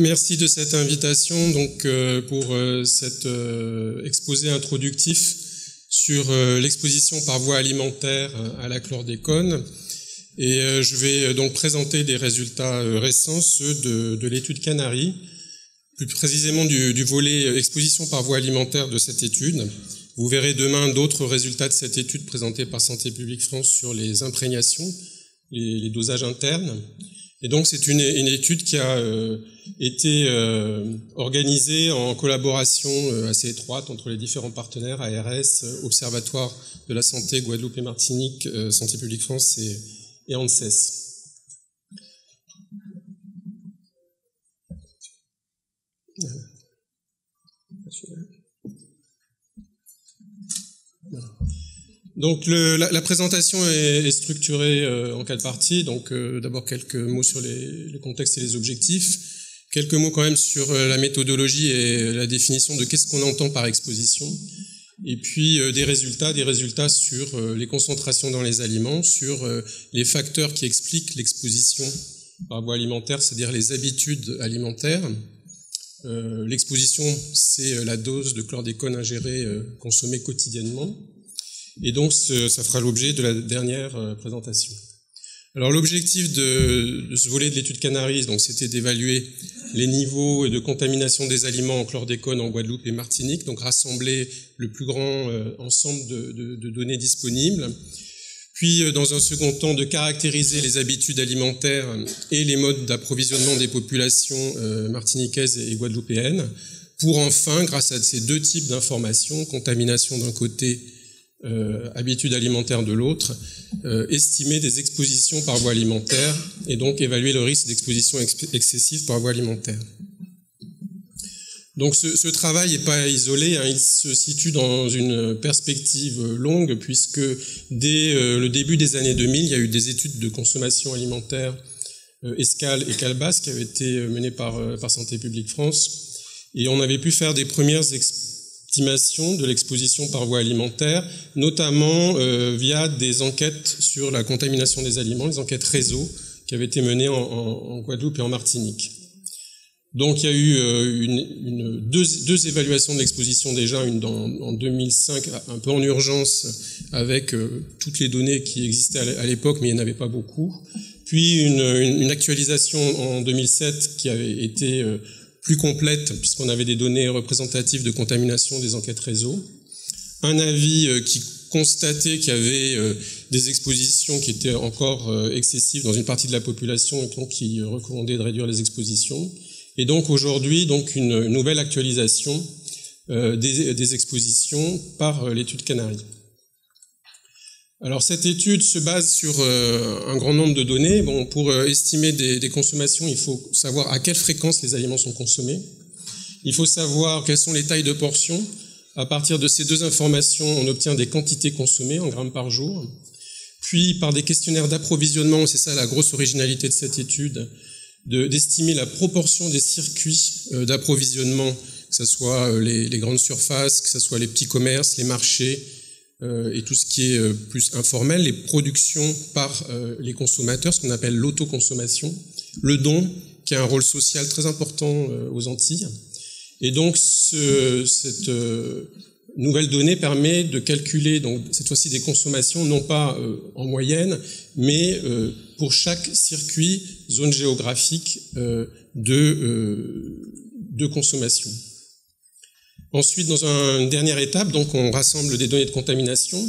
Merci de cette invitation donc pour cet exposé introductif sur l'exposition par voie alimentaire à la chlordécone. Et je vais donc présenter des résultats récents, ceux de l'étude Canary, plus précisément du volet exposition par voie alimentaire de cette étude. Vous verrez demain d'autres résultats de cette étude présentés par Santé publique France sur les imprégnations, les dosages internes. Et donc c'est une étude qui a été organisée en collaboration assez étroite entre les différents partenaires, ARS, Observatoire de la santé Guadeloupe et Martinique, Santé publique France et ANSES. Donc la présentation est structurée en 4 parties. Donc d'abord quelques mots sur le contexte et les objectifs, quelques mots quand même sur la méthodologie et la définition de qu'est-ce qu'on entend par exposition, et puis des résultats sur les concentrations dans les aliments, sur les facteurs qui expliquent l'exposition par voie alimentaire, c'est-à-dire les habitudes alimentaires. L'exposition, c'est la dose de chlordécone ingérée, consommée quotidiennement. Et donc, ça fera l'objet de la dernière présentation. Alors, l'objectif de ce volet de l'étude Canary, donc, c'était d'évaluer les niveaux de contamination des aliments en chlordécone en Guadeloupe et Martinique, donc rassembler le plus grand ensemble de données disponibles. Puis, dans un second temps, de caractériser les habitudes alimentaires et les modes d'approvisionnement des populations martiniquaises et guadeloupéennes, pour enfin, grâce à ces deux types d'informations, contamination d'un côté, habitudes alimentaires de l'autre, estimer des expositions par voie alimentaire et donc évaluer le risque d'exposition excessive par voie alimentaire. Donc ce travail n'est pas isolé, hein, il se situe dans une perspective longue puisque dès le début des années 2000, il y a eu des études de consommation alimentaire Escale et Calbas qui avaient été menées par Santé publique France, et on avait pu faire des premières estimation de l'exposition par voie alimentaire, notamment via des enquêtes sur la contamination des aliments, les enquêtes réseau qui avaient été menées en Guadeloupe et en Martinique. Donc il y a eu deux évaluations de l'exposition déjà, une en 2005, un peu en urgence, avec toutes les données qui existaient à l'époque, mais il n'y en avait pas beaucoup. Puis une actualisation en 2007 qui avait été plus complète, puisqu'on avait des données représentatives de contamination des enquêtes réseau. Un avis qui constatait qu'il y avait des expositions qui étaient encore excessives dans une partie de la population et donc qui recommandait de réduire les expositions. Et donc aujourd'hui, donc une nouvelle actualisation des expositions par l'étude Canary. Alors cette étude se base sur un grand nombre de données. Bon, pour estimer des consommations, il faut savoir à quelle fréquence les aliments sont consommés. Il faut savoir quelles sont les tailles de portions. À partir de ces deux informations, on obtient des quantités consommées en grammes par jour. Puis par des questionnaires d'approvisionnement, c'est ça la grosse originalité de cette étude, d'estimer la proportion des circuits d'approvisionnement, que ce soit les grandes surfaces, que ce soit les petits commerces, les marchés, et tout ce qui est plus informel, les productions par les consommateurs, ce qu'on appelle l'autoconsommation, le don, qui a un rôle social très important aux Antilles. Et donc, cette nouvelle donnée permet de calculer, donc, cette fois-ci, des consommations, non pas en moyenne, mais pour chaque circuit, zone géographique de consommation. Ensuite, dans une dernière étape, donc on rassemble des données de contamination.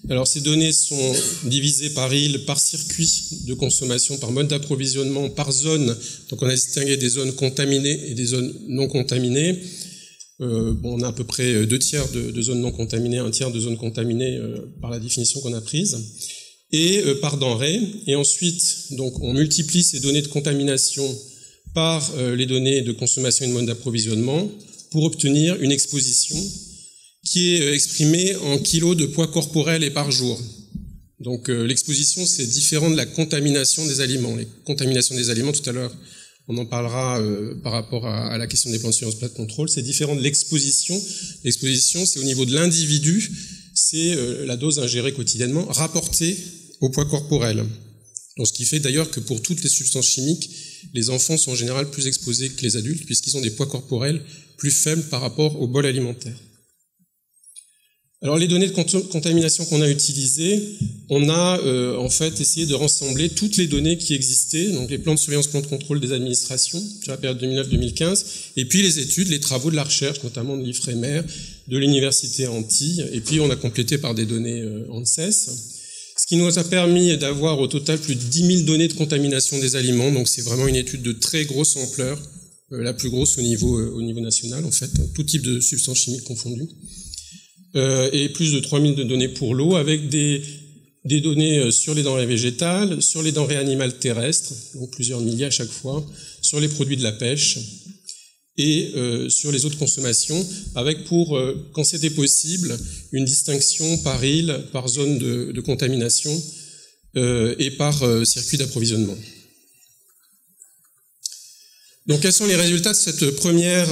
Alors ces données sont divisées par île, par circuit de consommation, par mode d'approvisionnement, par zone. Donc on a distingué des zones contaminées et des zones non contaminées. On a à peu près 2/3 de zones non contaminées, 1/3 de zones contaminées par la définition qu'on a prise. Et par denrée. Et ensuite, donc on multiplie ces données de contamination par les données de consommation et de mode d'approvisionnement, pour obtenir une exposition qui est exprimée en kilos de poids corporel et par jour. Donc l'exposition, c'est différent de la contamination des aliments. Les contaminations des aliments, tout à l'heure, on en parlera par rapport à la question des plans de surveillance plat de contrôle, c'est différent de l'exposition. L'exposition, c'est au niveau de l'individu, c'est la dose ingérée quotidiennement rapportée au poids corporel. Donc, ce qui fait d'ailleurs que pour toutes les substances chimiques, les enfants sont en général plus exposés que les adultes, puisqu'ils ont des poids corporels plus faibles par rapport au bol alimentaire. Alors, les données de contamination qu'on a utilisées, on a en fait essayé de rassembler toutes les données qui existaient, donc les plans de surveillance, plans de contrôle des administrations sur la période 2009-2015, et puis les études, les travaux de la recherche, notamment de l'IFREMER, de l'Université Antilles, et puis on a complété par des données ANSES, ce qui nous a permis d'avoir au total plus de 10 000 données de contamination des aliments, donc c'est vraiment une étude de très grosse ampleur, la plus grosse au niveau national en fait, tout type de substances chimiques confondues. Et plus de 3000 de données pour l'eau, avec des données sur les denrées végétales, sur les denrées animales terrestres, donc plusieurs milliers à chaque fois, sur les produits de la pêche et sur les eaux de consommation, avec pour, quand c'était possible, une distinction par île, par zone de contamination et par circuit d'approvisionnement. Donc, quels sont les résultats de cette première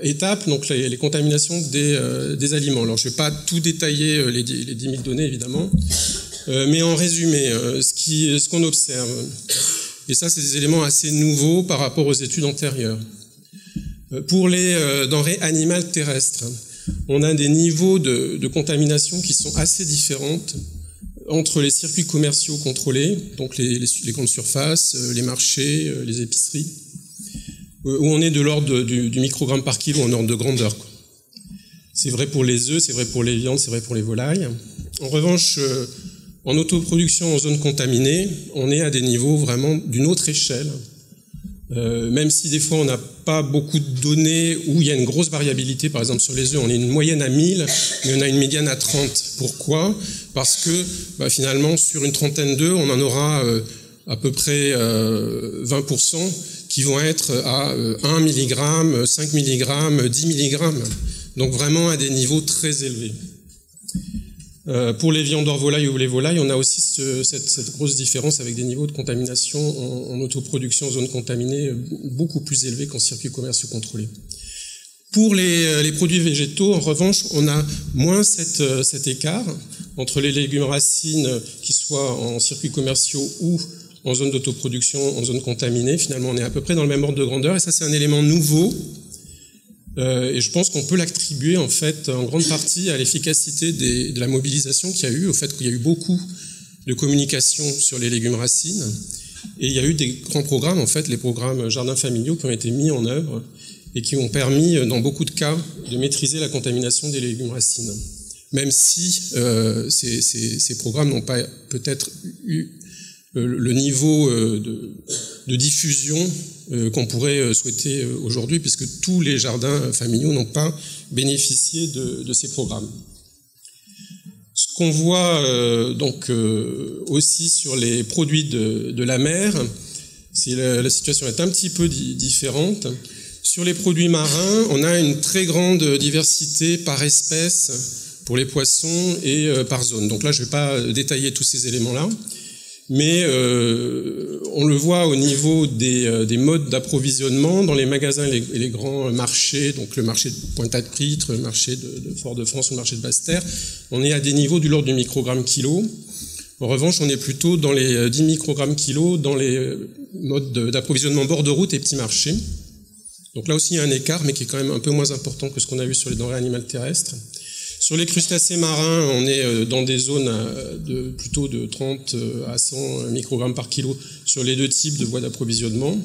étape, donc les contaminations des aliments? Alors, je ne vais pas tout détailler les 10 000 données, évidemment, mais en résumé, ce qu'on observe, et ça, c'est des éléments assez nouveaux par rapport aux études antérieures. Pour les denrées animales terrestres, on a des niveaux de contamination qui sont assez différentes entre les circuits commerciaux contrôlés, donc les grandes surfaces, les marchés, les épiceries, où on est de l'ordre du microgramme par kilo en ordre de grandeur. C'est vrai pour les œufs, c'est vrai pour les viandes, c'est vrai pour les volailles. En revanche, en autoproduction en zone contaminée, on est à des niveaux vraiment d'une autre échelle. Même si des fois on n'a pas beaucoup de données où il y a une grosse variabilité, par exemple sur les œufs, on est une moyenne à 1000, mais on a une médiane à 30. Pourquoi? Parce que finalement sur une trentaine d'œufs, on en aura à peu près 20% qui vont être à 1 mg, 5 mg, 10 mg. Donc vraiment à des niveaux très élevés. Pour les viandeurs volailles ou les volailles, on a aussi cette grosse différence avec des niveaux de contamination en autoproduction en zone contaminée beaucoup plus élevés qu'en circuits commerciaux contrôlés. Pour les produits végétaux, en revanche, on a moins cet écart entre les légumes racines qui soient en circuits commerciaux ou en zone d'autoproduction, en zone contaminée. Finalement, on est à peu près dans le même ordre de grandeur, et ça, c'est un élément nouveau. Et je pense qu'on peut l'attribuer en fait en grande partie à l'efficacité de la mobilisation qu'il y a eu, au fait qu'il y a eu beaucoup de communication sur les légumes racines, et il y a eu des grands programmes, en fait, les programmes jardins familiaux qui ont été mis en œuvre et qui ont permis, dans beaucoup de cas, de maîtriser la contamination des légumes racines. Même si ces programmes n'ont pas peut-être eu le niveau de diffusion qu'on pourrait souhaiter aujourd'hui, puisque tous les jardins familiaux n'ont pas bénéficié de ces programmes. Ce qu'on voit aussi sur les produits de la mer, c'est la situation est un petit peu différente. Sur les produits marins, on a une très grande diversité par espèce pour les poissons et par zone. Donc là, je ne vais pas détailler tous ces éléments-là. Mais on le voit au niveau des modes d'approvisionnement dans les magasins et les grands marchés, donc le marché de Pointe-à-Pitre, le marché de Fort-de-France ou le marché de Basse-Terre, on est à des niveaux de l'ordre du microgramme kilo. En revanche, on est plutôt dans les 10 microgrammes kilo dans les modes d'approvisionnement bord de route et petits marchés. Donc là aussi, il y a un écart, mais qui est quand même un peu moins important que ce qu'on a vu sur les denrées animales terrestres. Sur les crustacés marins, on est dans des zones plutôt de 30 à 100 microgrammes par kilo sur les deux types de voies d'approvisionnement.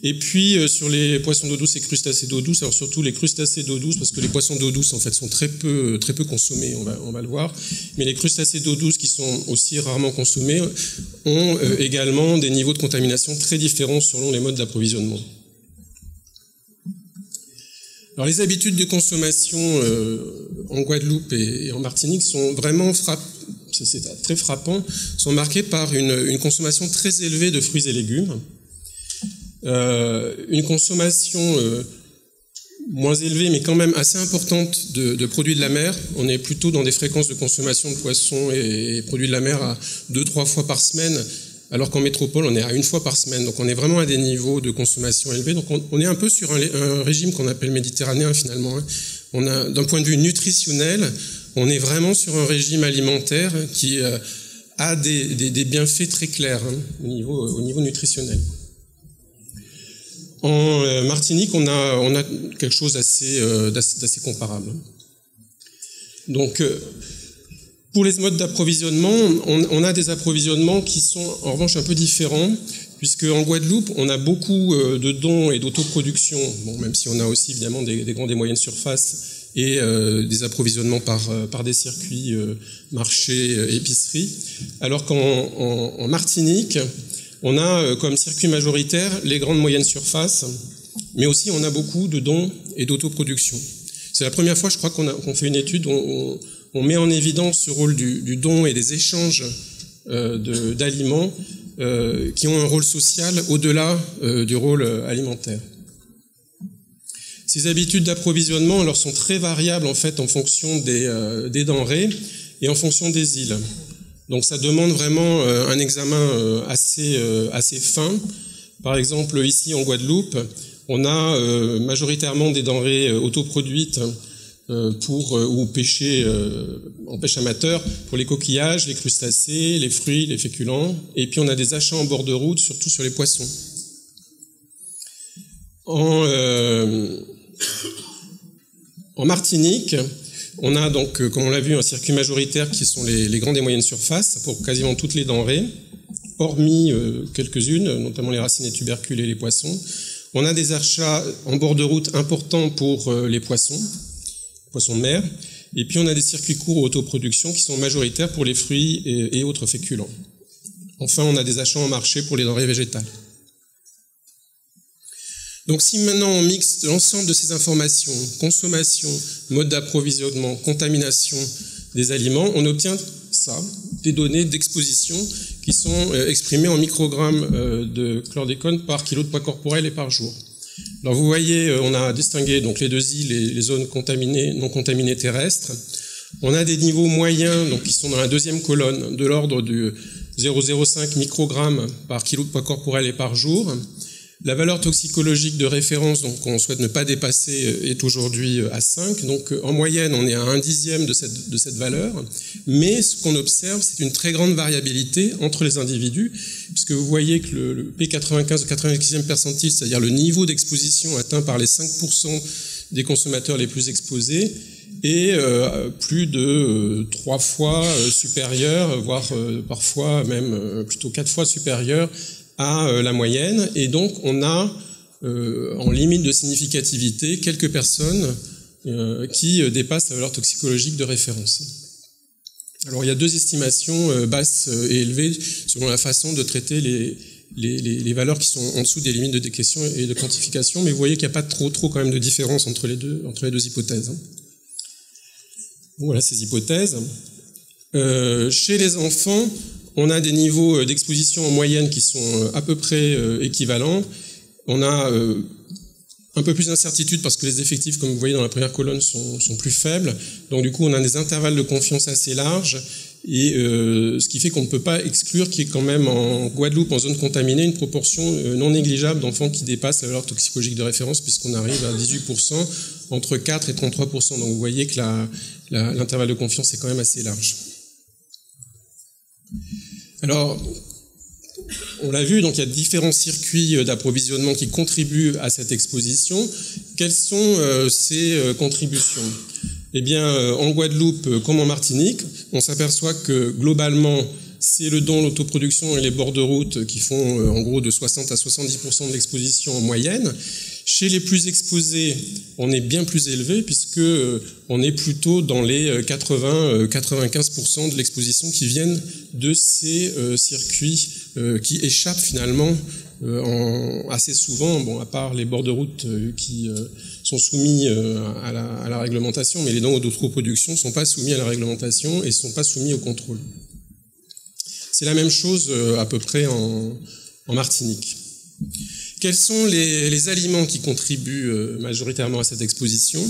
Et puis sur les poissons d'eau douce et crustacés d'eau douce, alors surtout les crustacés d'eau douce, parce que les poissons d'eau douce en fait sont très peu consommés, on va le voir. Mais les crustacés d'eau douce qui sont aussi rarement consommés ont également des niveaux de contamination très différents selon les modes d'approvisionnement. Alors les habitudes de consommation en Guadeloupe et en Martinique sont vraiment c'est très frappant, sont marquées par une consommation très élevée de fruits et légumes, une consommation moins élevée mais quand même assez importante de produits de la mer. On est plutôt dans des fréquences de consommation de poissons et produits de la mer à 2-3 fois par semaine, alors qu'en métropole, on est à 1 fois par semaine. Donc on est vraiment à des niveaux de consommation élevés. Donc on est un peu sur un régime qu'on appelle méditerranéen finalement. On a, d'un point de vue nutritionnel, on est vraiment sur un régime alimentaire qui a des bienfaits très clairs au niveau nutritionnel. En Martinique, on a quelque chose d'assez comparable. Donc, pour les modes d'approvisionnement, on a des approvisionnements qui sont en revanche un peu différents, puisque en Guadeloupe, on a beaucoup de dons et d'autoproduction, bon, même si on a aussi évidemment des grandes et moyennes surfaces et des approvisionnements par des circuits marchés, épiceries, alors qu'en Martinique, on a comme circuit majoritaire les grandes moyennes surfaces, mais aussi on a beaucoup de dons et d'autoproduction. C'est la première fois, je crois, qu'on fait une étude où on met en évidence ce rôle du don et des échanges d'aliments qui ont un rôle social au-delà du rôle alimentaire. Ces habitudes d'approvisionnement alors sont très variables en fait en fonction des denrées et en fonction des îles. Donc ça demande vraiment un examen assez fin. Par exemple, ici en Guadeloupe, on a majoritairement des denrées autoproduites ou pêchées en pêche amateur pour les coquillages, les crustacés, les fruits, les féculents. Et puis on a des achats en bord de route, surtout sur les poissons. En Martinique, on a donc, comme on l'a vu, un circuit majoritaire qui sont les grandes et moyennes surfaces pour quasiment toutes les denrées, hormis quelques-unes, notamment les racines et tubercules et les poissons. On a des achats en bord de route importants pour les poissons de mer, et puis on a des circuits courts autoproduction qui sont majoritaires pour les fruits et autres féculents. Enfin, on a des achats en marché pour les denrées végétales. Donc si maintenant on mixe l'ensemble de ces informations, consommation, mode d'approvisionnement, contamination des aliments, on obtient ça, des données d'exposition qui sont exprimées en microgrammes de chlordécone par kilo de poids corporel et par jour. Alors vous voyez, on a distingué donc les deux îles et les zones contaminées, non contaminées terrestres. On a des niveaux moyens donc qui sont dans la deuxième colonne de l'ordre du 0,05 microgrammes par kilo de poids corporel et par jour. La valeur toxicologique de référence, donc qu'on souhaite ne pas dépasser, est aujourd'hui à 5. Donc en moyenne, on est à 1/10 de cette valeur. Mais ce qu'on observe, c'est une très grande variabilité entre les individus, puisque vous voyez que le P95 au 95e percentile, c'est-à-dire le niveau d'exposition atteint par les 5% des consommateurs les plus exposés, est plus de 3 fois supérieur, voire parfois même plutôt 4 fois supérieur à la moyenne, et donc on a en limite de significativité quelques personnes qui dépassent la valeur toxicologique de référence. Alors il y a deux estimations basses et élevées selon la façon de traiter les valeurs qui sont en dessous des limites de détection et de quantification, mais vous voyez qu'il n'y a pas trop quand même de différence entre les deux hypothèses. Voilà ces hypothèses. Chez les enfants, on a des niveaux d'exposition en moyenne qui sont à peu près équivalents. On a un peu plus d'incertitude parce que les effectifs, comme vous voyez dans la première colonne, sont plus faibles. Donc du coup, on a des intervalles de confiance assez larges. Et ce qui fait qu'on ne peut pas exclure qu'il y ait quand même en Guadeloupe, en zone contaminée, une proportion non négligeable d'enfants qui dépassent la valeur toxicologique de référence, puisqu'on arrive à 18%, entre 4 et 33%. Donc vous voyez que l'intervalle de confiance est quand même assez large. Alors, on l'a vu, donc il y a différents circuits d'approvisionnement qui contribuent à cette exposition. Quelles sont ces contributions ? Eh bien, en Guadeloupe comme en Martinique, on s'aperçoit que globalement, c'est le don, l'autoproduction et les bords de route qui font en gros de 60 à 70% de l'exposition en moyenne. Chez les plus exposés, on est bien plus élevé puisque on est plutôt dans les 80-95% de l'exposition qui viennent de ces circuits qui échappent finalement assez souvent, bon, à part les bords de route qui sont soumis à la réglementation, mais les dons d'autoproduction ne sont pas soumis à la réglementation et ne sont pas soumis au contrôle. C'est la même chose à peu près en Martinique. Quels sont les aliments qui contribuent majoritairement à cette exposition ?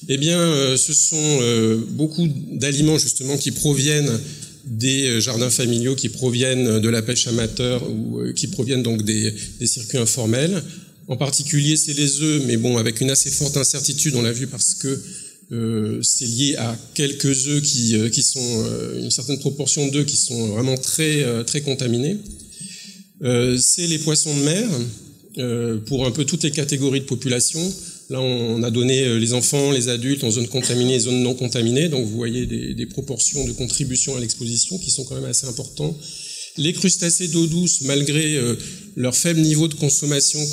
Eh bien, ce sont beaucoup d'aliments justement qui proviennent des jardins familiaux, qui proviennent de la pêche amateur ou qui proviennent donc des circuits informels. En particulier, c'est les œufs, mais bon, avec une assez forte incertitude, on l'a vu parce que c'est lié à quelques œufs qui sont une certaine proportion d'œufs qui sont vraiment très contaminés. C'est les poissons de mer pour un peu toutes les catégories de population. Là, on a donné les enfants, les adultes en zone contaminée et zone non contaminée. Donc, vous voyez des proportions de contribution à l'exposition qui sont quand même assez importantes. Les crustacés d'eau douce, malgré leur faible niveau de consommation,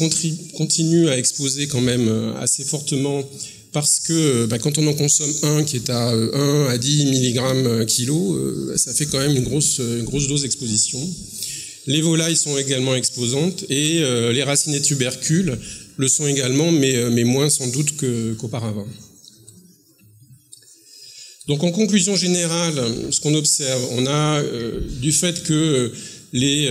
continuent à exposer quand même assez fortement parce que quand on en consomme un qui est à 1 à 10 mg kilo, ça fait quand même une grosse dose d'exposition. Les volailles sont également exposantes et les racines tubercules le sont également, mais moins sans doute qu'auparavant. Donc en conclusion générale, ce qu'on observe, on a du fait que les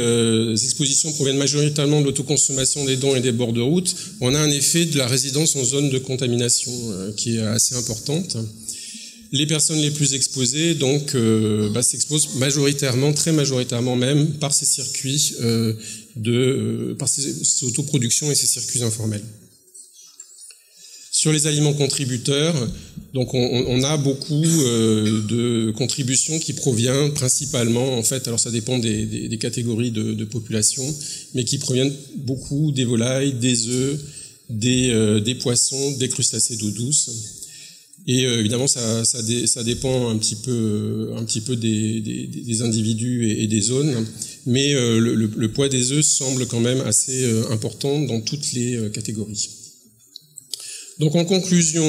expositions proviennent majoritairement de l'autoconsommation des dents et des bords de route, on a un effet de la résidence en zone de contamination qui est assez importante. Les personnes les plus exposées donc s'exposent majoritairement, très majoritairement même, par ces circuits par ces autoproductions et ces circuits informels. Sur les aliments contributeurs, donc on a beaucoup de contributions qui proviennent principalement, en fait, alors ça dépend des catégories de population, mais qui proviennent beaucoup des volailles, des œufs, des poissons, des crustacés d'eau douce. Et évidemment, ça dépend un petit peu des individus et des zones, mais le poids des œufs semble quand même assez important dans toutes les catégories. Donc en conclusion,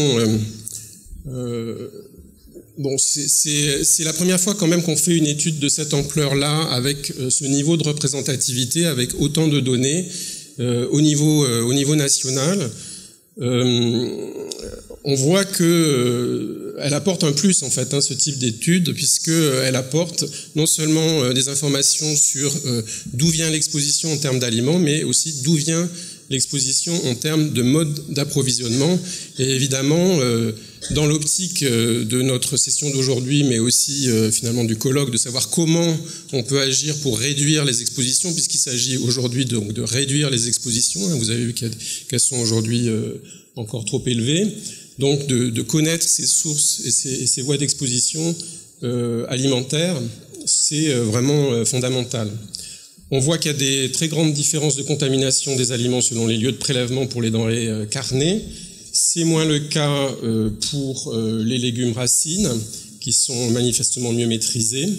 c'est la première fois quand même qu'on fait une étude de cette ampleur-là avec ce niveau de représentativité, avec autant de données au niveau national. On voit que elle apporte un plus en fait, ce type d'étude, puisque elle apporte non seulement des informations sur d'où vient l'exposition en termes d'aliments, mais aussi d'où vient l'exposition en termes de mode d'approvisionnement. Et évidemment, dans l'optique de notre session d'aujourd'hui, mais aussi finalement du colloque, de savoir comment on peut agir pour réduire les expositions, puisqu'il s'agit aujourd'hui donc de réduire les expositions. Vous avez vu qu'elles sont aujourd'hui encore trop élevées. Donc de connaître ces sources et ces voies d'exposition alimentaires, c'est vraiment fondamental. On voit qu'il y a des très grandes différences de contamination des aliments selon les lieux de prélèvement pour les denrées carnées. C'est moins le cas pour les légumes racines, qui sont manifestement mieux maîtrisés.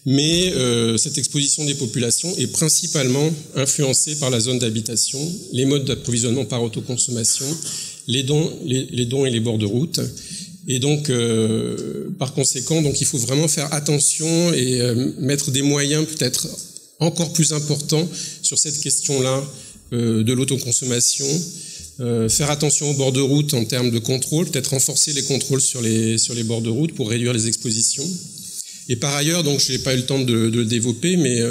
Mais cette exposition des populations est principalement influencée par la zone d'habitation, les modes d'approvisionnement par autoconsommation, les dons et les bords de route. Et donc, par conséquent, donc, il faut vraiment faire attention et mettre des moyens peut-être encore plus importants sur cette question-là de l'autoconsommation. Faire attention aux bords de route en termes de contrôle, peut-être renforcer les contrôles sur les bords de route pour réduire les expositions. Et par ailleurs, donc je n'ai pas eu le temps de le développer, mais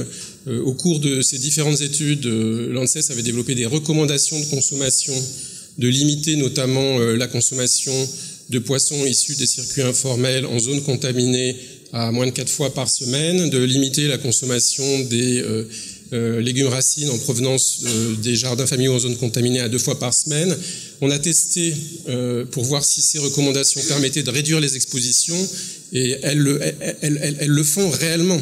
au cours de ces différentes études, l'ANSES avait développé des recommandations de consommation, de limiter notamment la consommation de poissons issus des circuits informels en zone contaminée à moins de 4 fois par semaine, de limiter la consommation des légumes racines en provenance des jardins familiaux en zone contaminée à 2 fois par semaine. On a testé pour voir si ces recommandations permettaient de réduire les expositions et elles le font réellement.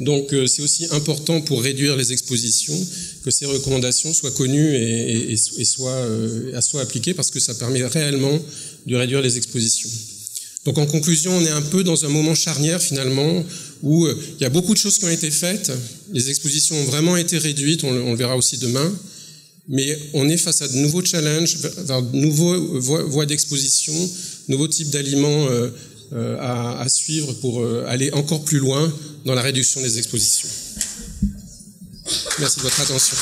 Donc c'est aussi important pour réduire les expositions que ces recommandations soient connues et soient appliquées, parce que ça permet réellement de réduire les expositions. Donc en conclusion, on est un peu dans un moment charnière finalement où il y a beaucoup de choses qui ont été faites, les expositions ont vraiment été réduites, on le verra aussi demain, mais on est face à de nouveaux challenges, vers de nouveaux voies d'exposition, nouveaux types d'aliments à suivre pour aller encore plus loin dans la réduction des expositions. Merci de votre attention.